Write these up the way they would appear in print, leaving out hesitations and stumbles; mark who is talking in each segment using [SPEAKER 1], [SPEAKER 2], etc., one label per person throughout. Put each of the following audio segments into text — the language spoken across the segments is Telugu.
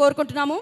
[SPEAKER 1] కోరుకుంటున్నాము.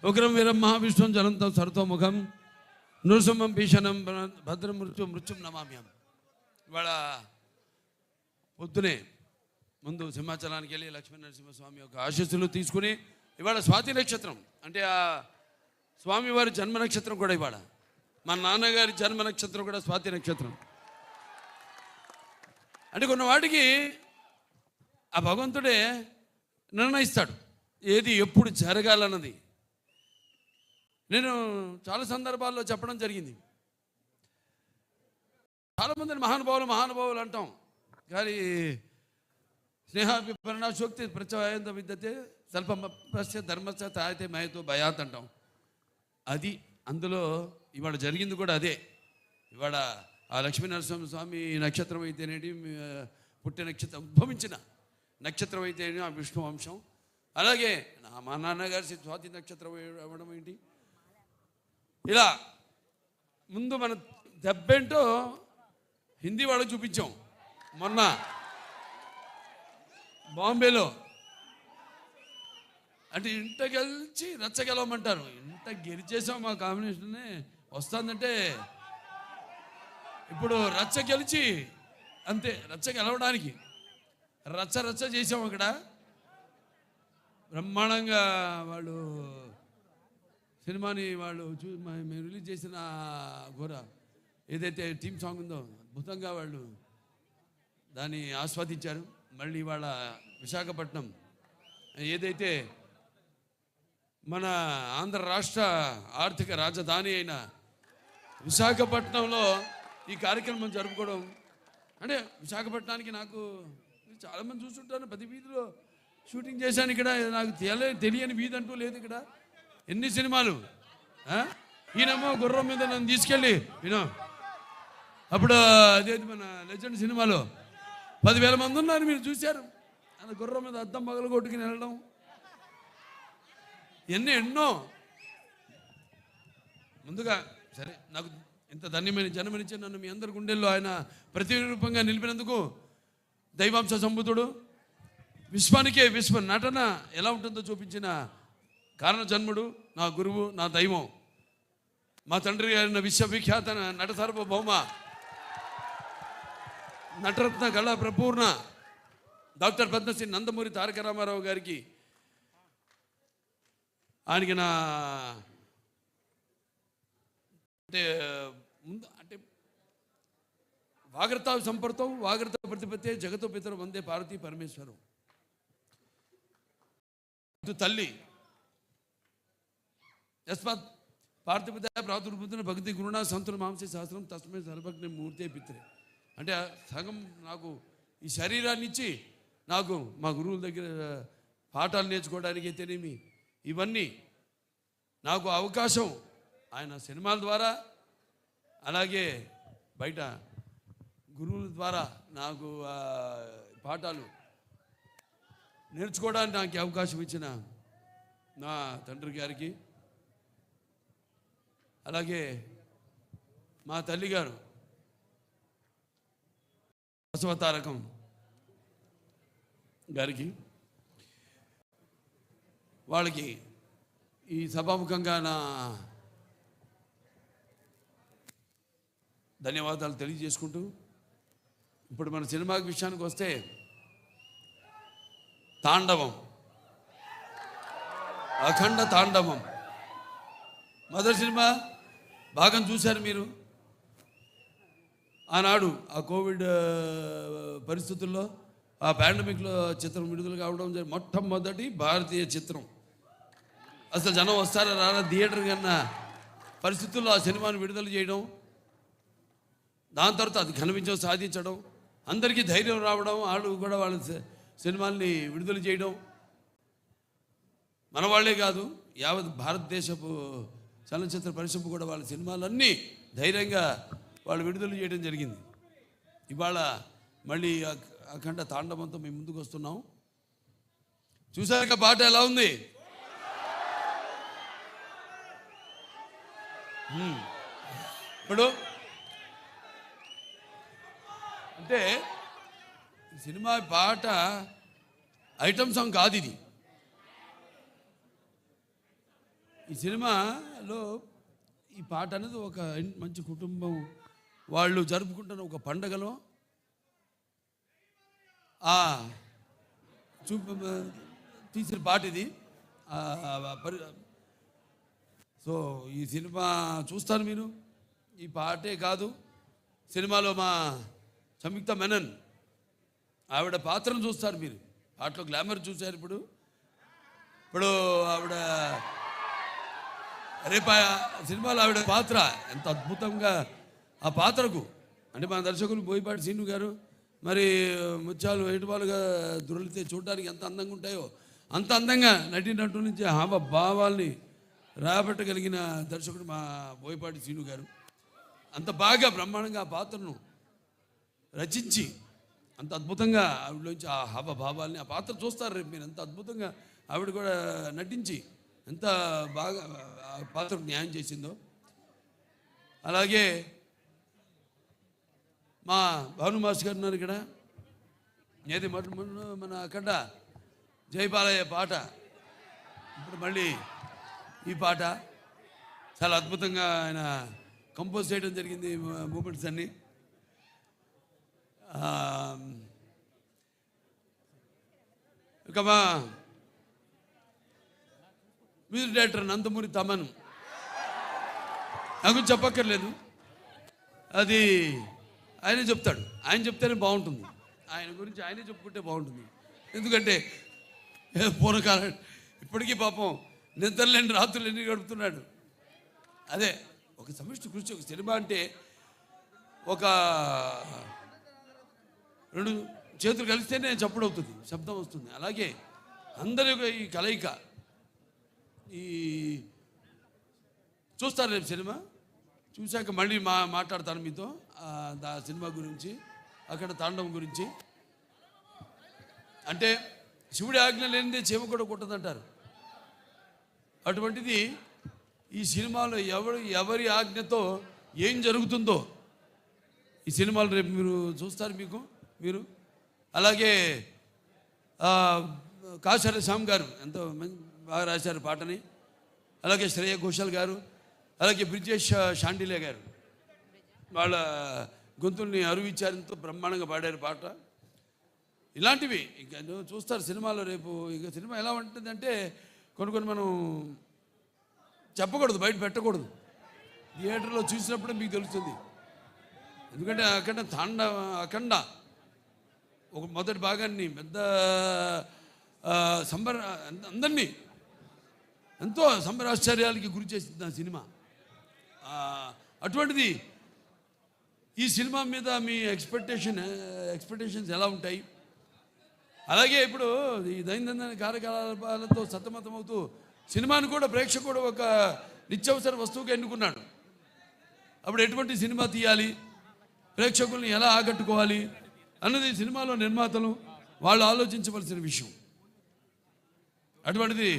[SPEAKER 2] ఉగ్రం వీరం మహావిష్ణుం జ్వలంతం సర్వతోముఖం నృసింహం భీషణం భద్రం మృత్యుం నమామ్యం. ఇవాళ పొద్దునే ముందు సింహాచలానికి వెళ్ళి లక్ష్మీ నరసింహస్వామి యొక్క ఆశీస్సులు తీసుకుని ఇవాళ స్వాతి నక్షత్రం అంటే ఆ స్వామివారి జన్మ నక్షత్రం కూడా ఇవాళ మా నాన్నగారి జన్మ నక్షత్రం కూడా స్వాతి నక్షత్రం. అంటే కొన్ని వాటికి ఆ భగవంతుడే నిర్ణయిస్తాడు ఏది ఎప్పుడు జరగాలన్నది. నేను చాలా సందర్భాల్లో చెప్పడం జరిగింది. చాలామందిని మహానుభావులు అంటాం, కానీ స్నేహాభిపరణశోక్తి ప్రత్యయంతో విద్యతే స్వల్పమస్య ధర్మస్య తాయితే మయతో భయాత్ అంటాం. అది అందులో ఇవాళ జరిగింది కూడా అదే. ఇవాళ ఆ లక్ష్మీనరసింహ స్వామి నక్షత్రం అయితేనేటి పుట్టిన నక్షత్రం ఉద్భవించిన నక్షత్రం అయితేనే ఆ విష్ణు వంశం. అలాగే మా నాన్నగారి స్వాతి నక్షత్రం అవ్వడం ఏంటి, ఇలా ముందు మన దెబ్బేంటో హిందీ వాళ్ళకి చూపించాం. మొన్న బాంబేలో అంటే ఇంట గెలిచి రచ్చ గెలవమంటారు. ఇంత గెలిచేసాం, మా కాంబినేషన్నే వస్తుందంటే ఇప్పుడు రచ్చ గెలిచి అంతే. రచ్చ గెలవడానికి రచ్చ చేసాం. అక్కడ బ్రహ్మాండంగా వాళ్ళు సినిమాని వాళ్ళు మేము రిలీజ్ చేసిన ఘోర ఏదైతే థీమ్ సాంగ్ ఉందో అద్భుతంగా వాళ్ళు దాన్ని ఆస్వాదించారు. మళ్ళీ వాళ్ళ విశాఖపట్నం ఏదైతే మన ఆంధ్ర రాష్ట్ర ఆర్థిక రాజధాని అయిన విశాఖపట్నంలో ఈ కార్యక్రమం జరుపుకోవడం అంటే విశాఖపట్నానికి నాకు చాలామంది చూస్తుంటాను. ప్రతి వీధిలో షూటింగ్ చేశాను. ఇక్కడ నాకు తెలియని వీధి అంటూ లేదు. ఇక్కడ ఎన్ని సినిమాలు. ఈయనేమో గుర్రం మీద నన్ను తీసుకెళ్ళి అప్పుడు అదేది మన లెజెండ్ సినిమాలో 10,000 మంది ఉన్నారు, మీరు చూశారు. ఆయన గుర్రం మీద అద్దం పగలు కొట్టుకుని వెళ్ళడం ఎన్నో. ముందుగా సరే, నాకు ఇంత ధన్యమైన జన్మనిచ్చి నన్ను మీ అందరి గుండెల్లో ఆయన ప్రతిరూపంగా నిలిపినందుకు దైవాంశ సంబుధుడు విశ్వానికే విశ్వ నటన ఎలా ఉంటుందో చూపించిన కారణ జన్ముడు, నా గురువు, నా దైవం, మా తండ్రి గారిన విశ్వవిఖ్యాత నట సార్వభౌమ నటరత్న కళా ప్రపూర్ణ డాక్టర్ పద్మశ్రీ నందమూరి తారక రామారావు గారికి ఆయనకి నా అంటే వాగ్రత సంపర్తం వాగ్రత ప్రతిపత్తే జగతో పితరు వందే పార్వతీ పరమేశ్వరం. తల్లి యస్మాత్ పార్థిపత్య ప్రాతుర్భూతున్న భక్తి గురుణ సంతుల మాంసే శాస్త్రం తస్మే సర్వజ్ఞ మూర్తే పిత్రే. అంటే సగం నాకు ఈ శరీరాన్ని ఇచ్చి నాకు మా గురువుల దగ్గర పాఠాలు నేర్చుకోవడానికి అయితేనేమి ఇవన్నీ నాకు అవకాశం ఆయన సినిమాల ద్వారా అలాగే బయట గురువుల ద్వారా నాకు పాఠాలు నేర్చుకోవడానికి నాకు అవకాశం ఇచ్చిన నా తండ్రి గారికి, అలాగే మా తల్లిగారు బసవతారకం గారికి, వాళ్ళకి ఈ సభాముఖంగా నా ధన్యవాదాలు తెలియజేసుకుంటూ ఇప్పుడు మన సినిమా విషయానికి వస్తే తాండవం, అఖండ తాండవం మొదటి సినిమా భాగం చూశారు మీరు. ఆనాడు ఆ కోవిడ్ పరిస్థితుల్లో ఆ పాండమిక్లో చిత్రం విడుదల కావడం మొట్టమొదటి భారతీయ చిత్రం. అసలు జనం వస్తారా రారా థియేటర్ కన్నా పరిస్థితుల్లో ఆ సినిమాను విడుదల చేయడం, దాని తర్వాత అది ఘన విజయం సాధించడం, అందరికీ ధైర్యం రావడం, వాళ్ళు కూడా వాళ్ళ సినిమాల్ని విడుదల చేయడం, మన వాళ్ళే కాదు యావత్ భారతదేశపు చలనచిత్ర పరిశ్రమ కూడా వాళ్ళ సినిమాలన్నీ ధైర్యంగా వాళ్ళు విడుదల చేయడం జరిగింది. ఇవాళ మళ్ళీ అఖండ తాండవంతో మేము ముందుకు వస్తున్నాం. చూసాక పాట ఎలా ఉంది? ఇప్పుడు అంటే ఈ సినిమా పాట ఐటమ్ సాంగ్ కాదు ఇది. ఈ సినిమాలో ఈ పాట అనేది ఒక మంచి కుటుంబం వాళ్ళు జరుపుకుంటున్న ఒక పండగలో తీసిన పాట ఇది. సో ఈ సినిమా చూస్తారు మీరు. ఈ పాటే కాదు, సినిమాలో మా సంయుక్త మెనన్ ఆవిడ పాత్రను చూస్తారు మీరు. పాటలో గ్లామర్ చూశారు. ఇప్పుడు ఆవిడ రేపు సినిమాలో ఆవిడ పాత్ర ఎంత అద్భుతంగా ఆ పాత్రకు, అంటే మన దర్శకులు బోయపాటి శ్రీను గారు మరి ముత్యాలు వేటువాలుగా దొరికితే చూడడానికి ఎంత అందంగా ఉంటాయో అంత అందంగా నటినట్టు నుంచి భావాల్ని రాబట్టగలిగిన దర్శకుడు మా బోయపాటి శ్రీను గారు. అంత బాగా బ్రహ్మాండంగా ఆ పాత్రను రచించి అంత అద్భుతంగా ఆవిడలోంచి ఆ భావాల్ని ఆ పాత్ర చూస్తారు రేపు మీరు. ఎంత అద్భుతంగా ఆవిడ కూడా నటించి ఎంత బాగా ఆ పాత్రకు న్యాయం చేసిందో. అలాగే మా భాను మాస్టర్ గారు ఉన్నారు ఇక్కడ. ఏది మన అక్కడ జయపాలయ్య పాట, ఇప్పుడు మళ్ళీ ఈ పాట చాలా అద్భుతంగా ఆయన కంపోజ్ చేయడం జరిగింది. మూమెంట్స్ అన్నీ ఇక మా మ్యూజిక్ డైరెక్టర్ నందమూరి తమన్ నాకు చెప్పక్కర్లేదు, అది ఆయనే చెప్తాడు. ఆయన చెప్తేనే బాగుంటుంది. ఆయన గురించి ఆయనే చెప్పుకుంటే బాగుంటుంది. ఎందుకంటే పూర్వకాలం ఇప్పటికీ పాపం నిద్రలేని రాత్రులు ఎన్ని గడుపుతున్నాడు. అదే ఒక సమిష్టి కృషి. ఒక సినిమా అంటే ఒక 2 చేతులు కలిస్తేనే చప్పుడు అవుతుంది, శబ్దం వస్తుంది. అలాగే అందరి ఈ కలయిక. ఈ చూస్తారు రేపు సినిమా చూశాక మళ్ళీ మాట్లాడతాను మీతో ఆ సినిమా గురించి, అక్కడ తాండవం గురించి. అంటే శివుడి ఆజ్ఞ లేనిదే చీమ కూడా కుట్టదంటారు. అటువంటిది ఈ సినిమాలో ఎవరి ఆజ్ఞతో ఏం జరుగుతుందో ఈ సినిమాలు రేపు మీరు చూస్తారు మీరు. అలాగే కాశర శ్యామ్ గారు ఎంతో బాగా రాశారు పాటని. అలాగే శ్రేయ ఘోషాల్ గారు, అలాగే బ్రిజేష్ షాండిలే గారు వాళ్ళ గొంతుల్ని అరువిచ్చారు, ఎంతో బ్రహ్మాండంగా పాడారు పాట. ఇలాంటివి ఇంకా చూస్తారు సినిమాలో రేపు. ఇక సినిమా ఎలా ఉంటుందంటే కొన్ని మనం చెప్పకూడదు, బయట పెట్టకూడదు. థియేటర్లో చూసినప్పుడే మీకు తెలుస్తుంది. ఎందుకంటే అఖండ ఒక మొదటి భాగాన్ని పెద్ద అందరినీ ఎంతో సంబరాశ్చర్యాలకి గురి చేసింది ఆ సినిమా. అటువంటిది ఈ సినిమా మీద మీ ఎక్స్పెక్టేషన్స్ ఎలా ఉంటాయి? అలాగే ఇప్పుడు ఈ దైనందిన కార్యకలాపాలతో సతమతమవుతూ సినిమాను కూడా ప్రేక్షకుడు ఒక నిత్యావసర వస్తువుగా ఎన్నుకున్నాడు. అప్పుడు ఎటువంటి సినిమా తీయాలి, ప్రేక్షకుల్ని ఎలా ఆకట్టుకోవాలి అన్నది సినిమాలో నిర్మాతలు వాళ్ళు ఆలోచించవలసిన విషయం. అటువంటిది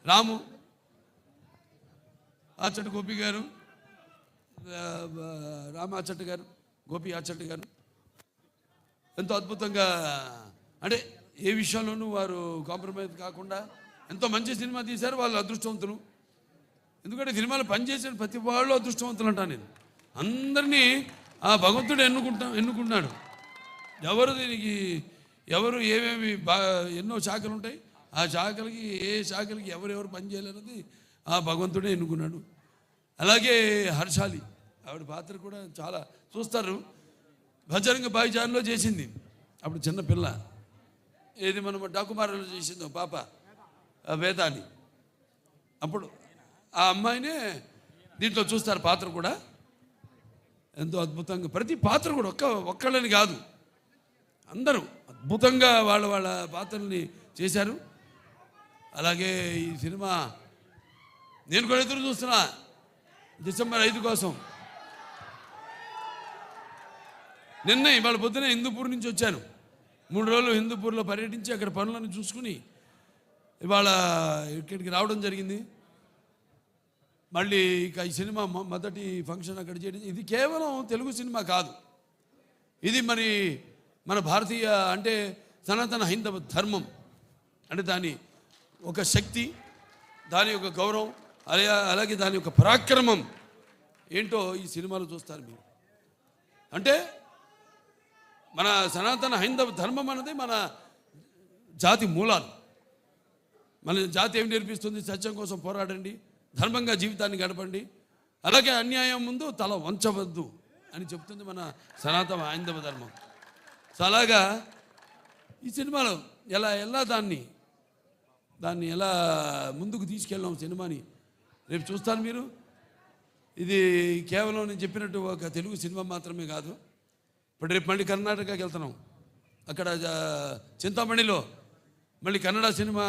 [SPEAKER 2] రాము ఆచట్ గోపి గారు, రామ ఆచట్ గారు, గోపి ఆచట్ గారు ఎంతో అద్భుతంగా, అంటే ఏ విషయంలోనూ వారు కాంప్రమైజ్ కాకుండా ఎంతో మంచి సినిమా తీశారు. వాళ్ళు అదృష్టవంతులు. ఎందుకంటే సినిమాలో పనిచేసిన ప్రతి వాళ్ళు అదృష్టవంతులు అంటాను నేను. అందరినీ ఆ భగవంతుడు ఎన్నుకున్నాడు. ఎవరు ఏమేమి ఎన్నో శాఖలు ఉంటాయి. ఆ శాఖలకి ఏ శాఖలకి ఎవరెవరు పనిచేయాలన్నది ఆ భగవంతుడే ఎన్నుకున్నాడు. అలాగే హర్షాలి ఆవిడ పాత్ర కూడా చాలా చూస్తారు. భజరంగ భాయిజాన్లో చేసింది, అప్పుడు చిన్నపిల్ల. ఏది మనం డాకుమారాలో చేసింది పాప వేదాన్ని. అప్పుడు ఆ అమ్మాయినే దీంట్లో చూస్తారు పాత్ర కూడా ఎంతో అద్భుతంగా. ప్రతి పాత్ర కూడా ఒక్కళ్ళని కాదు, అందరూ అద్భుతంగా వాళ్ళ పాత్రల్ని చేశారు. అలాగే ఈ సినిమా నేను కూడా ఎదురు చూస్తున్నా డిసెంబర్ 5 కోసం. ఇవాళ పొద్దున హిందూపూర్ నుంచి వచ్చాను. 3 రోజులు హిందూపూర్లో పర్యటించి అక్కడ పనులను చూసుకుని ఇవాళ ఇక్కడికి రావడం జరిగింది. మళ్ళీ ఇక ఈ సినిమా మొదటి ఫంక్షన్ అక్కడ చేయడం. ఇది కేవలం తెలుగు సినిమా కాదు, ఇది మరి మన భారతీయ అంటే సనాతన హైందవ ధర్మం అంటే దాని ఒక శక్తి, దాని యొక్క గౌరవం, అలాగే దాని యొక్క పరాక్రమం ఏంటో ఈ సినిమాలో చూస్తారు మీరు. అంటే మన సనాతన హైందవ ధర్మం అన్నది మన జాతి మూలాలు. మన జాతి ఏం నేర్పిస్తుంది? సత్యం కోసం పోరాడండి, ధర్మంగా జీవితాన్ని గడపండి, అలాగే అన్యాయం ముందు తల వంచవద్దు అని చెప్తుంది మన సనాతన హైందవ ధర్మం. సో అలాగా ఈ సినిమాలో ఎలా దాన్ని ఎలా ముందుకు తీసుకెళ్ళాం సినిమాని రేపు చూస్తాను మీరు. ఇది కేవలం నేను చెప్పినట్టు ఒక తెలుగు సినిమా మాత్రమే కాదు. ఇప్పుడు రేపు మళ్ళీ కర్ణాటకకి వెళ్తున్నాం, అక్కడ చింతామణిలో మళ్ళీ కన్నడ సినిమా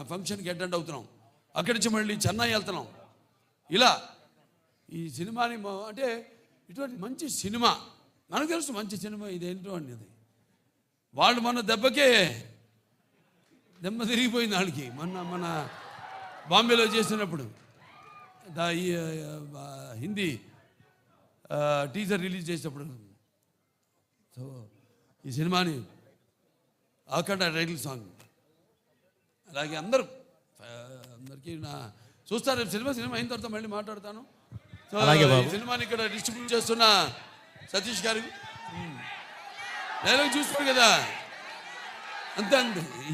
[SPEAKER 2] ఫంక్షన్కి అటెండ్ అవుతున్నాం, అక్కడి నుంచి మళ్ళీ చెన్నై వెళ్తున్నాం. ఇలా ఈ సినిమాని అంటే ఇటువంటి మంచి సినిమా మనకు తెలుసు, మంచి సినిమా ఇదేంటో అనేది. వాళ్ళు మన దెబ్బ తిరిగిపోయింది వాళ్ళకి. మన బాంబేలో చేసినప్పుడు ఈ హిందీ టీజర్ రిలీజ్ చేసినప్పుడు. సో ఈ సినిమాని ఆఖండ టైటిల్ సాంగ్, అలాగే అందరికీ చూస్తారు రేపు సినిమా అయిన తర్వాత మళ్ళీ మాట్లాడతాను. సో ఈ సినిమాని ఇక్కడ డిస్ట్రిబ్యూట్ చేస్తున్న సతీష్ గారు డైలాగ్ చూస్తారు కదా, అంతే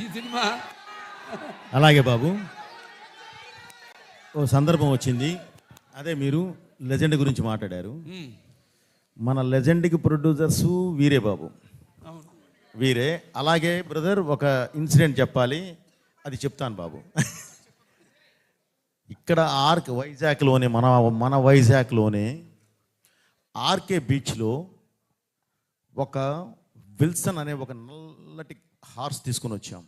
[SPEAKER 2] ఈ సినిమా.
[SPEAKER 1] అలాగే బాబు, ఓ సందర్భం వచ్చింది, అదే మీరు లెజెండ్ గురించి మాట్లాడారు. మన లెజెండ్కి ప్రొడ్యూసర్స్ వీరే బాబు, వీరే. అలాగే బ్రదర్ ఒక ఇన్సిడెంట్ చెప్పాలి, అది చెప్తాను బాబు. ఇక్కడ వైజాగ్లోనే మన వైజాగ్లోనే ఆర్కే బీచ్లో ఒక విల్సన్ అనే ఒక నల్లటి హార్స్ తీసుకొని వచ్చాం.